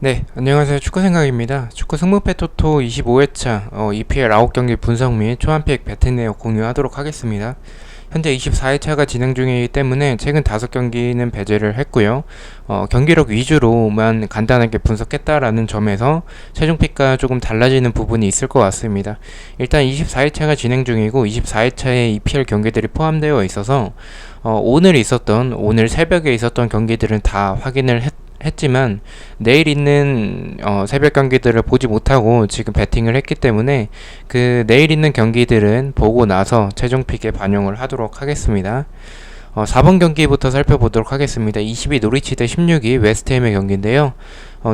네, 안녕하세요. 축구생각입니다. 축구 승무패 토토 25회차 EPL 9경기 분석 및 초안픽 배팅 내용 공유하도록 하겠습니다. 현재 24회차가 진행 중이기 때문에 최근 5경기는 배제를 했고요. 경기력 위주로만 간단하게 분석했다라는 점에서 최종픽과 조금 달라지는 부분이 있을 것 같습니다. 일단 24회차가 진행 중이고 24회차에 EPL 경기들이 포함되어 있어서 오늘 새벽에 있었던 경기들은 다 확인을 했지만 내일 있는 새벽 경기들을 보지 못하고 지금 배팅을 했기 때문에 그 내일 있는 경기들은 보고 나서 최종 픽에 반영을 하도록 하겠습니다. 4번 경기부터 살펴보도록 하겠습니다. 22 노리치 대 16위 웨스트햄의 경기인데요.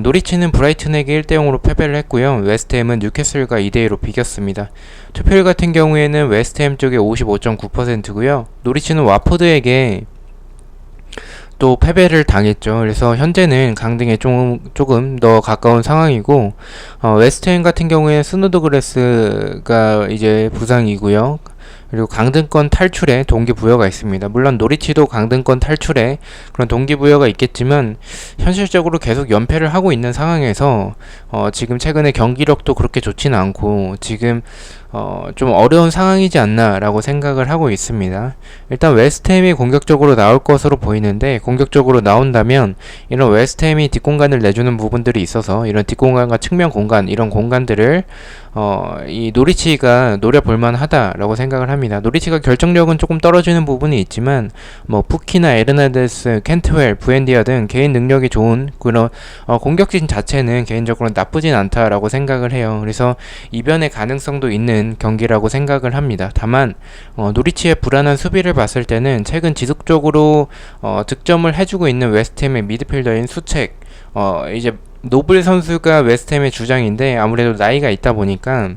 노리치는 브라이튼에게 1대0으로 패배를 했고요. 웨스트햄은 뉴캐슬과 2대2로 비겼습니다. 투표율 같은 경우에는 웨스트햄 쪽에 55.9%고요. 노리치는 와포드에게 또 패배를 당했죠. 그래서 현재는 강등에 조금 더 가까운 상황이고, 웨스트햄 같은 경우에 스노드그래스가 이제 부상이고요. 그리고 강등권 탈출에 동기부여가 있습니다. 물론 노리치도 강등권 탈출에 그런 동기부여가 있겠지만 현실적으로 계속 연패를 하고 있는 상황에서 지금 최근에 경기력도 그렇게 좋지는 않고 지금 좀 어려운 상황이지 않나라고 생각을 하고 있습니다. 일단 웨스트햄이 공격적으로 나올 것으로 보이는데 공격적으로 나온다면 이런 웨스트햄이 뒷공간을 내주는 부분들이 있어서 이런 뒷공간과 측면 공간 이런 공간들을 이 노리치가 노려볼만 하다라고 생각을 합니다. 노리치가 결정력은 조금 떨어지는 부분이 있지만 뭐 푸키나 에르나데스, 켄트웰, 부엔디아 등 개인 능력이 좋은 그런 공격진 자체는 개인적으로 나쁘진 않다라고 생각을 해요. 그래서 이변의 가능성도 있는 경기라고 생각을 합니다. 다만 노리치의 불안한 수비를 봤을 때는 최근 지속적으로 득점을 해주고 있는 웨스트햄의 미드필더인 수책 이제 노블 선수가 웨스트햄의 주장인데 아무래도 나이가 있다 보니까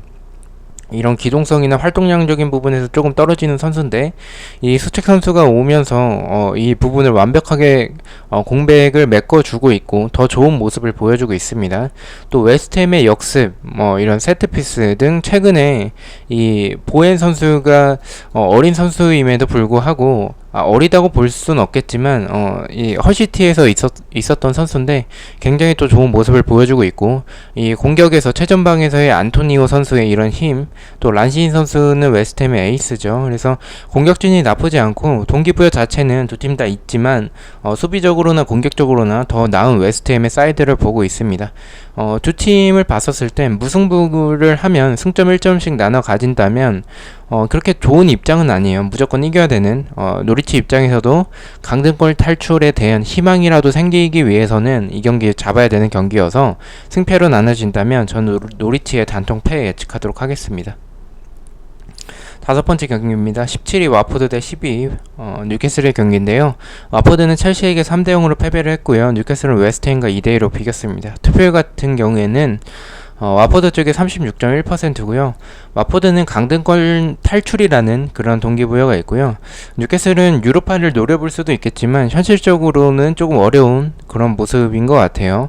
이런 기동성이나 활동량적인 부분에서 조금 떨어지는 선수인데 이 수책 선수가 오면서 이 부분을 완벽하게 공백을 메꿔주고 있고 더 좋은 모습을 보여주고 있습니다. 또 웨스트햄의 역습, 이런 세트피스 등 최근에 이 보엔 선수가 어린 선수임에도 불구하고 어리다고 볼 수는 없겠지만 이 허시티에서 있었던 선수인데 굉장히 또 좋은 모습을 보여주고 있고 이 공격에서 최전방에서의 안토니오 선수의 이런 힘, 또 란시인 선수는 웨스트햄의 에이스죠. 그래서 공격진이 나쁘지 않고 동기부여 자체는 두 팀 다 있지만 수비적으로나 공격적으로나 더 나은 웨스트햄의 사이드를 보고 있습니다. 두 팀을 봤었을 땐 무승부를 하면 승점 1점씩 나눠 가진다면 그렇게 좋은 입장은 아니에요. 무조건 이겨야 되는 노리치 입장에서도 강등권 탈출에 대한 희망이라도 생기기 위해서는 이 경기 잡아야 되는 경기여서 승패로 나눠진다면 저는 노리치의 단통 패에 예측하도록 하겠습니다. 5번째 경기입니다. 17위 와포드 대 12위 뉴캐슬의 경기인데요. 와포드는 첼시에게 3대0으로 패배를 했고요. 뉴캐슬은 웨스트햄과 2대2로 비겼습니다. 투표율 같은 경우에는 와포드 쪽에 36.1%고요. 와포드는 강등권 탈출이라는 그런 동기부여가 있고요. 뉴캐슬은 유로파를 노려볼 수도 있겠지만 현실적으로는 조금 어려운 그런 모습인 것 같아요.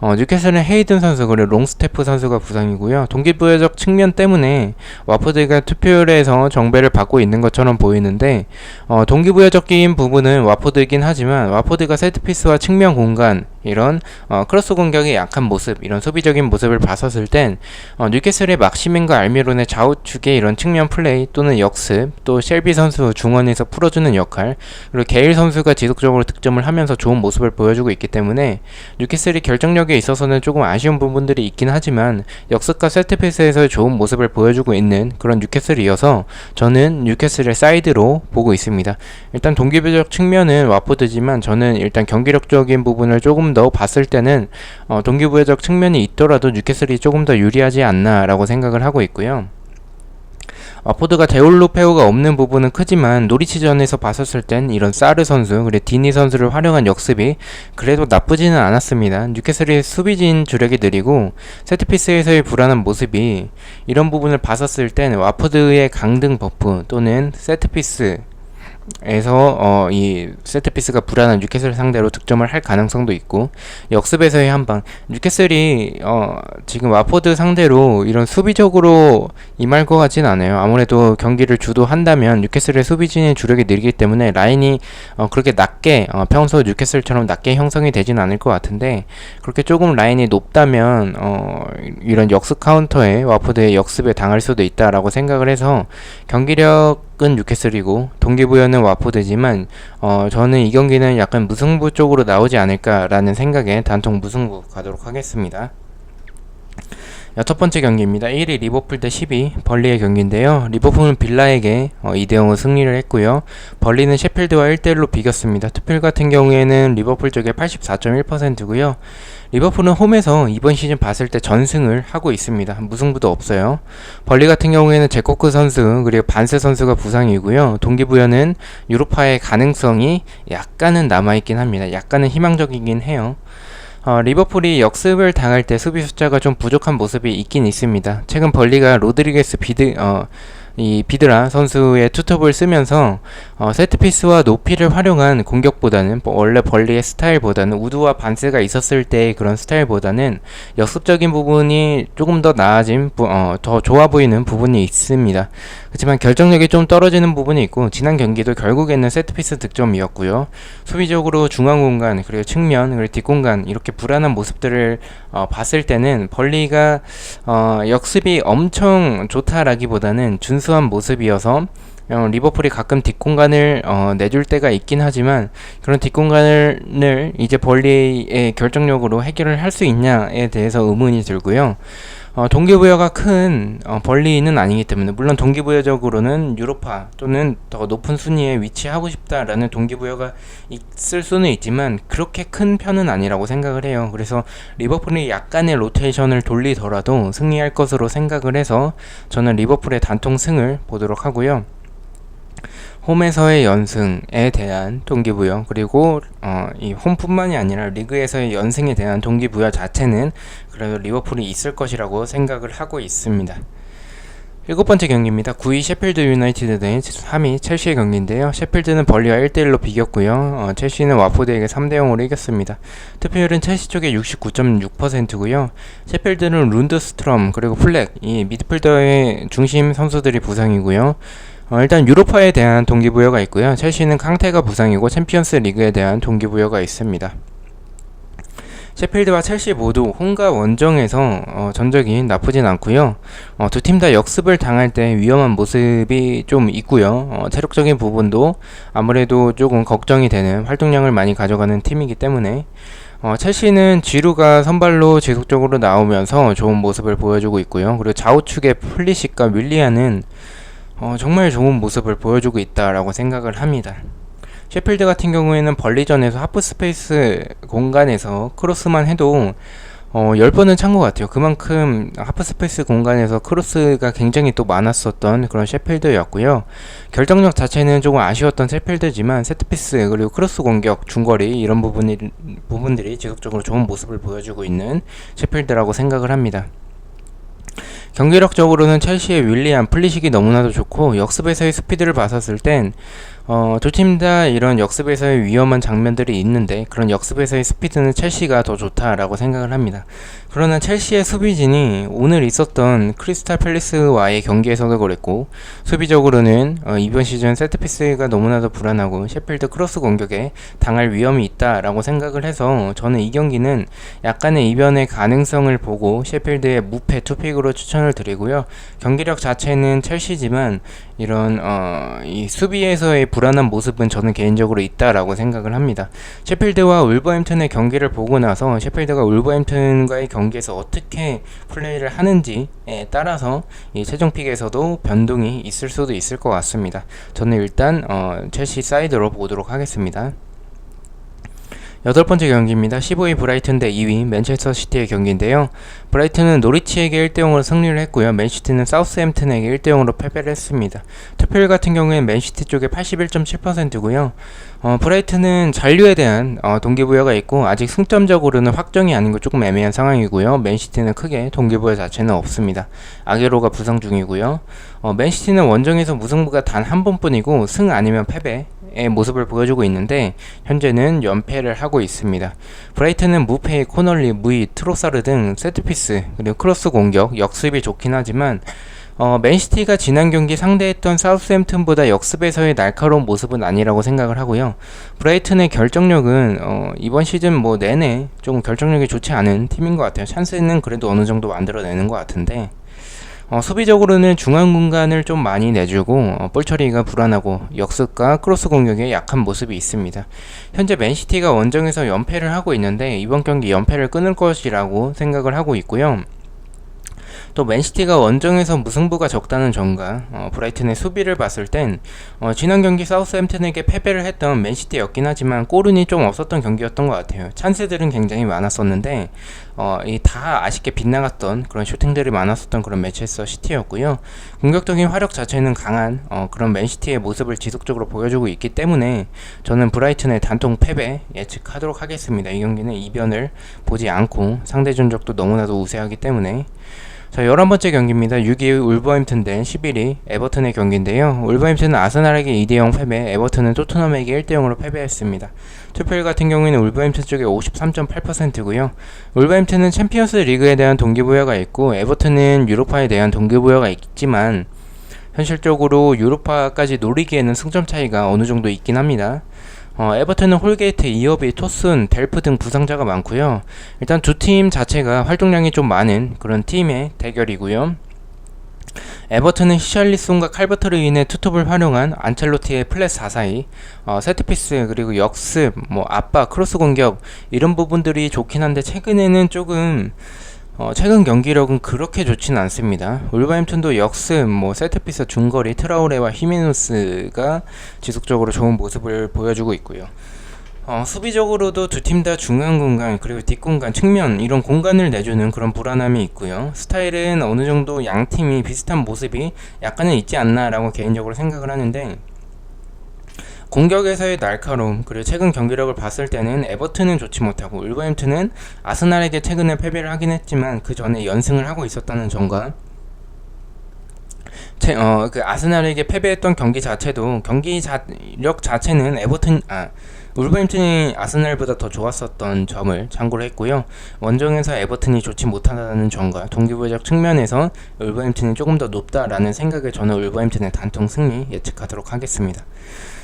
뉴캐슬은 헤이든 선수 그리고 롱스테프 선수가 부상이고요. 동기부여적 측면 때문에 와포드가 투표율에서 정배를 받고 있는 것처럼 보이는데 동기부여적인 부분은 와포드이긴 하지만 와포드가 세트피스와 측면 공간 이런 크로스 공격이 약한 모습 이런 소비적인 모습을 봤었을 땐 뉴캐슬의 막시민과 알미론의 좌우측의 이런 측면 플레이 또는 역습 또 셸비 선수 중원에서 풀어주는 역할 그리고 게일 선수가 지속적으로 득점을 하면서 좋은 모습을 보여주고 있기 때문에 뉴캐슬이 결정력에 있어서는 조금 아쉬운 부분들이 있긴 하지만 역습과 세트피스에서 좋은 모습을 보여주고 있는 그런 뉴캐슬이어서 저는 뉴캐슬의 사이드로 보고 있습니다. 일단 동기부여적 측면은 와포드지만 저는 일단 경기력적인 부분을 조금 더 봤을 때는 동기부여적 측면이 있더라도 뉴캐슬이 조금 더 유리하지 않나 라고 생각을 하고 있고요. 와포드가 데올로페오가 없는 부분은 크지만 노리치전에서 봤었을 땐 이런 사르 선수 그리고 디니 선수를 활용한 역습이 그래도 나쁘지는 않았습니다. 뉴캐슬의 수비진 주력이 느리고 세트피스에서의 불안한 모습이 이런 부분을 봤었을 땐 와포드의 강등 버프 또는 세트피스 이 세트피스가 불안한 뉴캐슬 상대로 득점을 할 가능성도 있고, 역습에서의 한방, 뉴캐슬이 지금 와포드 상대로 이런 수비적으로 임할 것 같진 않아요. 아무래도 경기를 주도한다면 뉴캐슬의 수비진의 주력이 느리기 때문에 라인이 그렇게 낮게 평소 뉴캐슬처럼 낮게 형성이 되진 않을 것 같은데, 그렇게 조금 라인이 높다면 이런 역습 카운터에 와포드의 역습에 당할 수도 있다라고 생각을 해서, 경기력은 뉴캐슬이고 동기부여는 와포드지만 저는 이 경기는 약간 무승부 쪽으로 나오지 않을까라는 생각에 단통 무승부 가도록 하겠습니다. 첫 번째 경기입니다. 1위 리버풀 대 12 벌리의 경기인데요. 리버풀은 빌라에게 2대0으로 승리를 했고요. 벌리는 셰필드와 1대1로 비겼습니다. 투표율 같은 경우에는 리버풀 쪽에 84.1%고요. 리버풀은 홈에서 이번 시즌 봤을 때 전승을 하고 있습니다. 무승부도 없어요. 벌리 같은 경우에는 제코크 선수 그리고 반세 선수가 부상이고요. 동기부여는 유로파의 가능성이 약간은 남아있긴 합니다. 약간은 희망적이긴 해요. 리버풀이 역습을 당할 때 수비 숫자가 좀 부족한 모습이 있긴 있습니다. 최근 벌리가 로드리게스 비드라 선수의 투톱을 쓰면서 세트피스와 높이를 활용한 공격보다는 원래 벌리의 스타일보다는 우드와 반스가 있었을 때의 그런 스타일보다는 역습적인 부분이 조금 더 나아진 더 좋아 보이는 부분이 있습니다. 그렇지만 결정력이 좀 떨어지는 부분이 있고, 지난 경기도 결국에는 세트피스 득점이었고요. 수비적으로 중앙 공간 그리고 측면 그리고 뒷공간 이렇게 불안한 모습들을 봤을 때는 벌리가 역습이 엄청 좋다라기보다는 준수한 모습이어서 리버풀이 가끔 뒷공간을 내줄 때가 있긴 하지만, 그런 뒷공간을 이제 벌리의 결정력으로 해결을 할 수 있냐에 대해서 의문이 들고요. 동기부여가 큰 벌리는 아니기 때문에, 물론 동기부여적으로는 유로파 또는 더 높은 순위에 위치하고 싶다라는 동기부여가 있을 수는 있지만 그렇게 큰 편은 아니라고 생각을 해요. 그래서 리버풀이 약간의 로테이션을 돌리더라도 승리할 것으로 생각을 해서 저는 리버풀의 단통 승을 보도록 하고요. 홈에서의 연승에 대한 동기부여, 그리고 이 홈뿐만이 아니라 리그에서의 연승에 대한 동기부여 자체는 그래도 리버풀이 있을 것이라고 생각을 하고 있습니다. 7번째 경기입니다. 9위 셰필드 유나이티드 대 3위 첼시의 경기인데요. 셰필드는 벌리와 1대1로 비겼고요. 첼시는 와포드에게 3대0으로 이겼습니다. 투표율은 첼시 쪽에 69.6%고요. 셰필드는 룬드스트럼 그리고 플렉, 이 미드필더의 중심 선수들이 부상이고요. 일단 유로파에 대한 동기부여가 있고요. 첼시는 캉테가 부상이고 챔피언스 리그에 대한 동기부여가 있습니다. 셰필드와 첼시 모두 홈과 원정에서 전적이 나쁘진 않고요. 두 팀 다 역습을 당할 때 위험한 모습이 좀 있고요. 체력적인 부분도 아무래도 조금 걱정이 되는 활동량을 많이 가져가는 팀이기 때문에 첼시는 지루가 선발로 지속적으로 나오면서 좋은 모습을 보여주고 있고요. 그리고 좌우측의 플리식과 윌리안은 정말 좋은 모습을 보여주고 있다라고 생각을 합니다. 셰필드 같은 경우에는 벌리전에서 하프 스페이스 공간에서 크로스만 해도 10번은 찬 것 같아요. 그만큼 하프 스페이스 공간에서 크로스가 굉장히 또 많았었던 그런 셰필드였고요. 결정력 자체는 조금 아쉬웠던 셰필드지만 세트피스 그리고 크로스 공격, 중거리 이런 부분들이 지속적으로 좋은 모습을 보여주고 있는 셰필드라고 생각을 합니다. 경기력적으로는 첼시의 윌리안, 플리식이 너무나도 좋고, 역습에서의 스피드를 봤었을 땐 두 팀 다 이런 역습에서의 위험한 장면들이 있는데, 그런 역습에서의 스피드는 첼시가 더 좋다라고 생각을 합니다. 그러나 첼시의 수비진이 오늘 있었던 크리스탈 팰리스와의 경기에서도 그랬고, 수비적으로는 이번 시즌 세트피스가 너무나도 불안하고 셰필드 크로스 공격에 당할 위험이 있다라고 생각을 해서 저는 이 경기는 약간의 이변의 가능성을 보고 셰필드의 무패 투픽으로 추천을 드리고요. 경기력 자체는 첼시지만 이런 이 수비에서의 불안한 모습은 저는 개인적으로 있다라고 생각을 합니다. 셰필드와 울버햄튼의 경기를 보고 나서 셰필드가 울버햄튼과의 경기에서 어떻게 플레이를 하는지에 따라서 이 최종 픽에서도 변동이 있을 수도 있을 것 같습니다. 저는 일단 첼시 사이드로 보도록 하겠습니다. 여덟 번째 경기입니다. 15위 브라이튼 대 2위 맨체스터 시티의 경기인데요. 브라이튼은 노리치에게 1대0으로 승리를 했고요. 맨시티는 사우스햄튼에게 1대0으로 패배를 했습니다. 투표율 같은 경우에는 맨시티 쪽에 81.7%고요. 브라이튼은 잔류에 대한 동기부여가 있고 아직 승점적으로는 확정이 아닌 거 조금 애매한 상황이고요. 맨시티는 크게 동기부여 자체는 없습니다. 아게로가 부상 중이고요. 맨시티는 원정에서 무승부가 단 한 번뿐이고 승 아니면 패배의 모습을 보여주고 있는데 현재는 연패를 하고 있습니다. 브라이튼은 무페이, 코널리, 무이, 트로사르 등 세트피스 그리고 크로스 공격, 역습이 좋긴 하지만 맨시티가 지난 경기 상대했던 사우스햄튼보다 역습에서의 날카로운 모습은 아니라고 생각을 하고요. 브라이튼의 결정력은 이번 시즌 뭐 내내 조금 결정력이 좋지 않은 팀인 것 같아요. 찬스는 그래도 어느 정도 만들어내는 것 같은데 수비적으로는 중앙 공간을 좀 많이 내주고 볼 처리가 불안하고 역습과 크로스 공격에 약한 모습이 있습니다. 현재 맨시티가 원정에서 연패를 하고 있는데 이번 경기 연패를 끊을 것이라고 생각을 하고 있고요. 또 맨시티가 원정에서 무승부가 적다는 점과 브라이튼의 수비를 봤을 땐 지난 경기 사우스햄튼에게 패배를 했던 맨시티였긴 하지만 골운이 좀 없었던 경기였던 것 같아요. 찬스들은 굉장히 많았었는데 다 아쉽게 빗나갔던 그런 슈팅들이 많았었던 그런 맨체스터 시티였고요. 공격적인 화력 자체는 강한 그런 맨시티의 모습을 지속적으로 보여주고 있기 때문에 저는 브라이튼의 단통 패배 예측하도록 하겠습니다. 이 경기는 이변을 보지 않고 상대 전적도 너무나도 우세하기 때문에. 자, 11번째 경기입니다. 6위 울버햄튼 대 11위 에버튼의 경기인데요. 울버햄튼은 아스날에게 2대0 패배, 에버튼은 토트넘에게 1대0으로 패배했습니다. 투표율 같은 경우에는 울버햄튼 쪽에 53.8%고요. 울버햄튼은 챔피언스 리그에 대한 동기부여가 있고 에버튼은 유로파에 대한 동기부여가 있지만 현실적으로 유로파까지 노리기에는 승점 차이가 어느 정도 있긴 합니다. 에버튼은 홀게이트, 이어비, 토슨, 델프 등 부상자가 많고요. 일단 두 팀 자체가 활동량이 좀 많은 그런 팀의 대결이고요. 에버튼은 히샬리송과 칼버트로 인해 투톱을 활용한 안첼로티의 플랫 442, 세트피스 그리고 역습, 압박, 크로스 공격 이런 부분들이 좋긴 한데 최근에는 조금 최근 경기력은 그렇게 좋지는 않습니다. 울버햄튼도 역습, 세트피스 중거리, 트라우레와 히메누스가 지속적으로 좋은 모습을 보여주고 있고요. 수비적으로도 두 팀 다 중간 공간 그리고 뒷공간, 측면 이런 공간을 내주는 그런 불안함이 있고요. 스타일은 어느 정도 양 팀이 비슷한 모습이 약간은 있지 않나라고 개인적으로 생각을 하는데 공격에서의 날카로움 그리고 최근 경기력을 봤을 때는 에버튼은 좋지 못하고 울버햄튼은 아스날에게 최근에 패배를 하긴 했지만 그 전에 연승을 하고 있었다는 점과 그 아스날에게 패배했던 경기 자체도 경기력 자체는 울버햄튼이 아스날보다 더 좋았었던 점을 참고를 했고요. 원정에서 에버튼이 좋지 못하다는 점과 동기부여적 측면에서 울버햄튼이 조금 더 높다라는 생각에 저는 울버햄튼의 단통 승리 예측하도록 하겠습니다.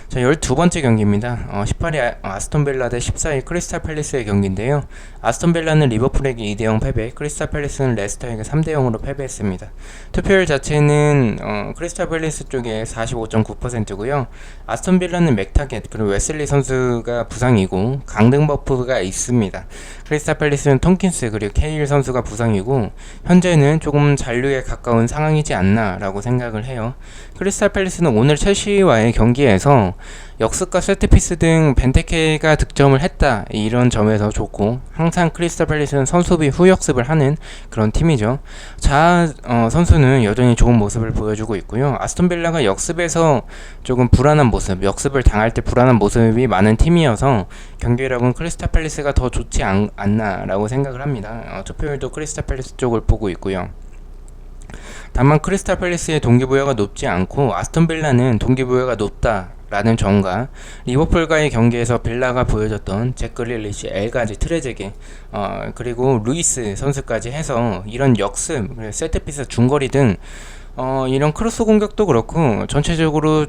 자, 12번째 경기입니다. 18위 아스톤빌라 대 14위 크리스탈 팰리스의 경기인데요. 아스톤빌라는 리버풀에게 2대0 패배, 크리스탈 팰리스는 레스터에게 3대0으로 패배했습니다. 투표율 자체는 크리스탈 팰리스 쪽에 45.9%고요. 아스톤빌라는 맥타겟 그리고 웨슬리 선수가 부상이고 강등 버프가 있습니다. 크리스탈 팰리스는 톰킨스 그리고 케일 선수가 부상이고 현재는 조금 잔류에 가까운 상황이지 않나라고 생각을 해요. 크리스탈 팰리스는 오늘 첼시와의 경기에서 역습과 세트피스 등 벤테케가 득점을 했다 이런 점에서 좋고 항상 크리스탈 팰리스는 선수비 후역습을 하는 그런 팀이죠. 선수는 여전히 좋은 모습을 보여주고 있고요. 아스톤빌라가 역습에서 조금 불안한 모습, 역습을 당할 때 불안한 모습이 많은 팀이어서 경기력은 크리스탈 팰리스가 더 좋지 않나라고 생각을 합니다. 투표율도 크리스탈 팰리스 쪽을 보고 있고요. 다만 크리스탈 팰리스의 동기부여가 높지 않고 아스톤빌라는 동기부여가 높다라는 점과 리버풀과의 경기에서 빌라가 보여줬던 잭 그릴리시, 엘가지, 트레제게 그리고 루이스 선수까지 해서 이런 역습, 세트피스 중거리 등 이런 크로스 공격도 그렇고 전체적으로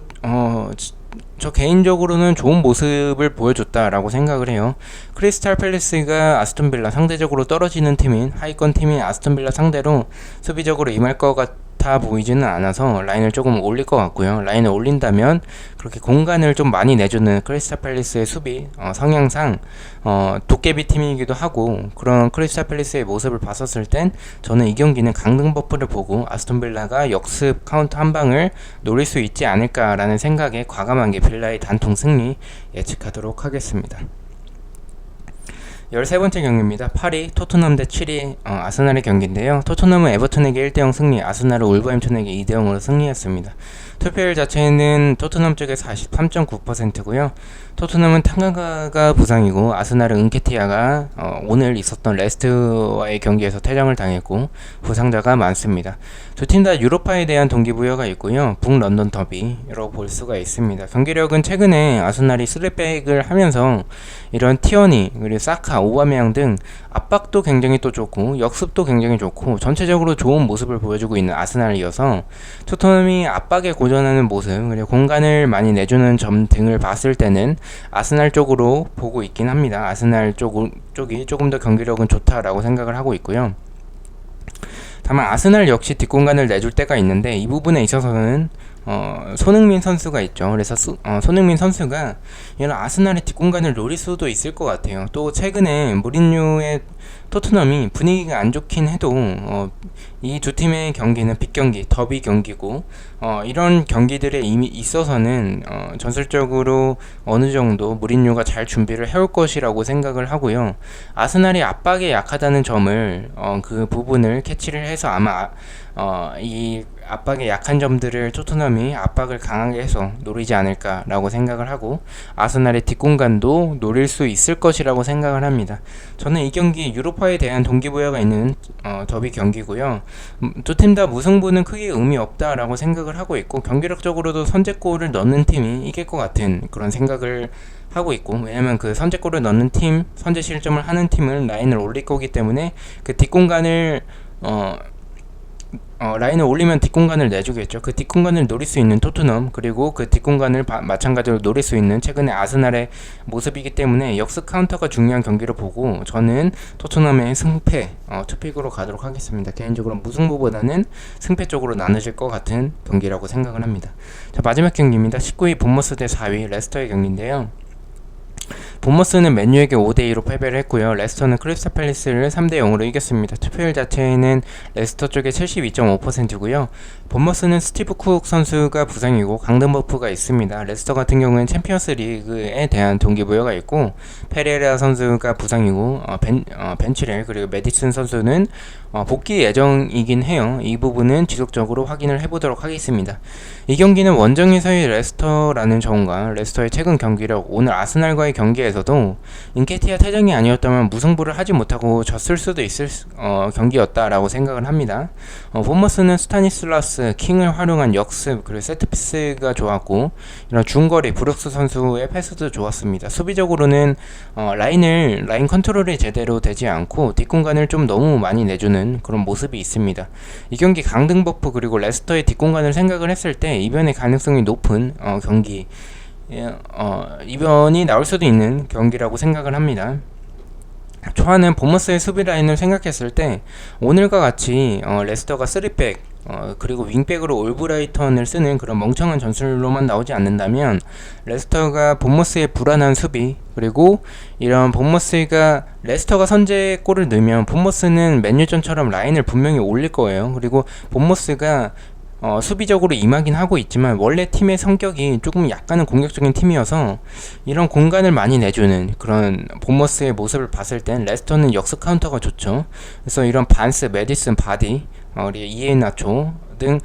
저 개인적으로는 좋은 모습을 보여줬다라고 생각을 해요. 크리스탈 팰리스가 아스톤빌라 상대적으로 떨어지는 팀인 하위권 팀인 아스톤빌라 상대로 수비적으로 임할 것 같아 보이지는 않아서 라인을 조금 올릴 것 같고요. 라인을 올린다면 그렇게 공간을 좀 많이 내주는 크리스탈 팰리스의 수비 성향상 도깨비 팀이기도 하고 그런 크리스탈 팰리스의 모습을 봤었을 땐 저는 이 경기는 강등 버프를 보고 아스톤빌라가 역습 카운터 한 방을 노릴 수 있지 않을까라는 생각에 과감하게 빌라의 단통 승리 예측하도록 하겠습니다. 13번째 경기입니다. 8위 토트넘 대 7위 아스날의 경기인데요. 토트넘은 에버턴에게 1대0 승리, 아스날은 울버햄튼에게 2대0으로 승리했습니다. 투표율 자체는 토트넘 쪽에 43.9%고요. 토트넘은 탕가가 부상이고 아스날은 은케티아가 오늘 있었던 레스트와의 경기에서 퇴장을 당했고 부상자가 많습니다. 두 팀 다 유로파에 대한 동기부여가 있고요. 북런던 더비로 볼 수가 있습니다. 경기력은 최근에 아스날이 3백을 하면서 이런 티어니 그리고 사카, 오바메양 등 압박도 굉장히 또 좋고 역습도 굉장히 좋고 전체적으로 좋은 모습을 보여주고 있는 아스날이어서 토트넘이 압박에 고전하는 모습 그리고 공간을 많이 내주는 점 등을 봤을 때는 아스날 쪽으로 보고 있긴 합니다. 아스날 쪽이 조금 더 경기력은 좋다라고 생각을 하고 있고요. 다만 아스날 역시 뒷공간을 내줄 때가 있는데 이 부분에 있어서는 손흥민 선수가 있죠. 그래서 손흥민 선수가 이런 아스날의 뒷공간을 노릴 수도 있을 것 같아요. 또 최근에 무린유의 토트넘이 분위기가 안 좋긴 해도 이 두 팀의 경기는 빅경기, 더비 경기고 이런 경기들에 이미 있어서는 전술적으로 어느 정도 무린유가 잘 준비를 해올 것이라고 생각을 하고요. 아스날이 압박에 약하다는 점을 그 부분을 캐치를 해서 아마 이 압박에 약한 점들을 토트넘이 압박을 강하게 해서 노리지 않을까라고 생각을 하고 아스날의 뒷공간도 노릴 수 있을 것이라고 생각을 합니다. 저는 이 경기 유로파에 대한 동기부여가 있는 더비 경기고요. 두 팀 다 무승부는 크게 의미 없다라고 생각을 하고 있고 경기력적으로도 선제골을 넣는 팀이 이길 것 같은 그런 생각을 하고 있고 왜냐면 그 선제골을 넣는 팀, 선제 실점을 하는 팀은 라인을 올릴 거기 때문에 그 뒷공간을 라인을 올리면 뒷공간을 내주겠죠. 그 뒷공간을 노릴 수 있는 토트넘 그리고 그 뒷공간을 마찬가지로 노릴 수 있는 최근의 아스날의 모습이기 때문에 역습 카운터가 중요한 경기로 보고 저는 토트넘의 승패 투픽으로 가도록 하겠습니다. 개인적으로 무승부보다는 승패 쪽으로 나눠질 것 같은 경기라고 생각을 합니다. 자, 마지막 경기입니다. 19위 본머스 대 4위 레스터의 경기인데요. 본머스는 맨유에게 5대2로 패배를 했고요. 레스터는 크리스탈 팰리스를 3대0으로 이겼습니다. 투표율 자체는 레스터 쪽에 72.5%고요. 본머스는 스티브 쿡 선수가 부상이고 강등버프가 있습니다. 레스터 같은 경우는 챔피언스 리그에 대한 동기부여가 있고 페레라 선수가 부상이고 벤치렐 그리고 메디슨 선수는 복귀 예정이긴 해요. 이 부분은 지속적으로 확인을 해보도록 하겠습니다. 이 경기는 원정에서의 레스터라는 점과 레스터의 최근 경기력, 오늘 아스날과의 경기에서도 인케티아 퇴장이 아니었다면 무승부를 하지 못하고 졌을 수도 있을 경기였다라고 생각을 합니다. 본머스는 스타니슬라스 킹을 활용한 역습 그리고 세트피스가 좋았고 이런 중거리 브룩스 선수의 패스도 좋았습니다. 수비적으로는 라인 컨트롤이 제대로 되지 않고 뒷공간을 좀 너무 많이 내주는 그런 모습이 있습니다. 이 경기 강등 버프 그리고 레스터의 뒷공간을 생각을 했을 때 이변의 가능성이 높은 경기 이변이 나올 수도 있는 경기라고 생각을 합니다. 초안은 본머스의 수비 라인을 생각했을 때 오늘과 같이 레스터가 3백 그리고 윙백으로 올브라이턴을 쓰는 그런 멍청한 전술로만 나오지 않는다면 레스터가 본머스의 불안한 수비 그리고 이런 본머스가 레스터가 선제골을 넣으면 본머스는 맨유전처럼 라인을 분명히 올릴 거예요. 그리고 본머스가 수비적으로 임하긴 하고 있지만 원래 팀의 성격이 조금 약간은 공격적인 팀이어서 이런 공간을 많이 내주는 그런 본머스의 모습을 봤을 땐 레스터는 역습 카운터가 좋죠. 그래서 이런 반스, 메디슨, 바디, 이에나초 등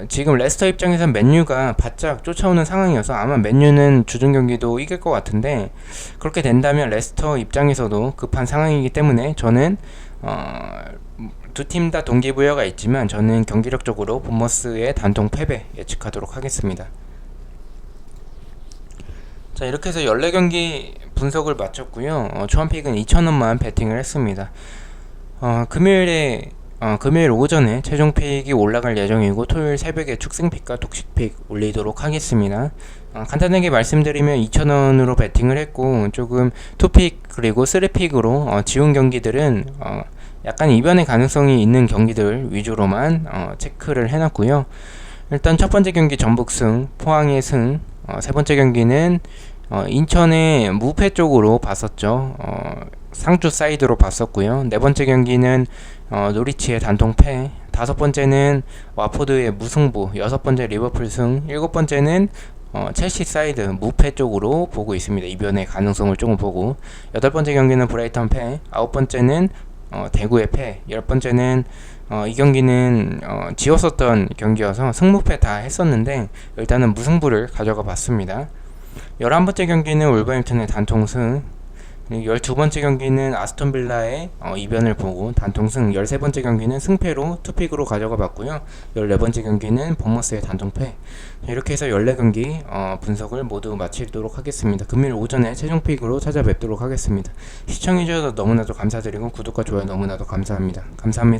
지금 레스터 입장에서 맨유가 바짝 쫓아오는 상황이어서 아마 맨유는 주중 경기도 이길 것 같은데 그렇게 된다면 레스터 입장에서도 급한 상황이기 때문에 저는 두 팀 다 동기부여가 있지만 저는 경기력적으로 본머스의 단통 패배 예측하도록 하겠습니다. 자, 이렇게 해서 14경기 분석을 마쳤고요. 초안픽은 2,000원만 베팅을 했습니다. 금요일 오전에 최종 픽이 올라갈 예정이고 토요일 새벽에 축생픽과 독식픽 올리도록 하겠습니다. 간단하게 말씀드리면 2,000원으로 베팅을 했고 조금 2픽 그리고 3픽으로 지운 경기들은 약간 이변의 가능성이 있는 경기들 위주로만 체크를 해놨고요. 일단 첫 번째 경기 전북승, 포항의 승, 세 번째 경기는 인천의 무패 쪽으로 봤었죠. 상주 사이드로 봤었고요. 네 번째 경기는 노리치의 단통패, 다섯 번째는 와포드의 무승부, 여섯 번째 리버풀 승, 일곱 번째는 첼시 사이드 무패 쪽으로 보고 있습니다. 이변의 가능성을 조금 보고, 여덟 번째 경기는 브라이턴 패, 아홉 번째는 대구의 패, 열 번째는 이 경기는 지웠었던 경기여서 승무패 다 했었는데 일단은 무승부를 가져가 봤습니다. 11번째 경기는 울버햄튼의 단통승, 12번째 경기는 아스톤빌라의 이변을 보고 단통승, 13번째 경기는 승패로 투픽으로 가져가 봤고요. 14번째 경기는 버머스의 단통패. 이렇게 해서 14경기 분석을 모두 마치도록 하겠습니다. 금요일 오전에 최종 픽으로 찾아뵙도록 하겠습니다. 시청해주셔서 너무나도 감사드리고 구독과 좋아요 너무나도 감사합니다. 감사합니다.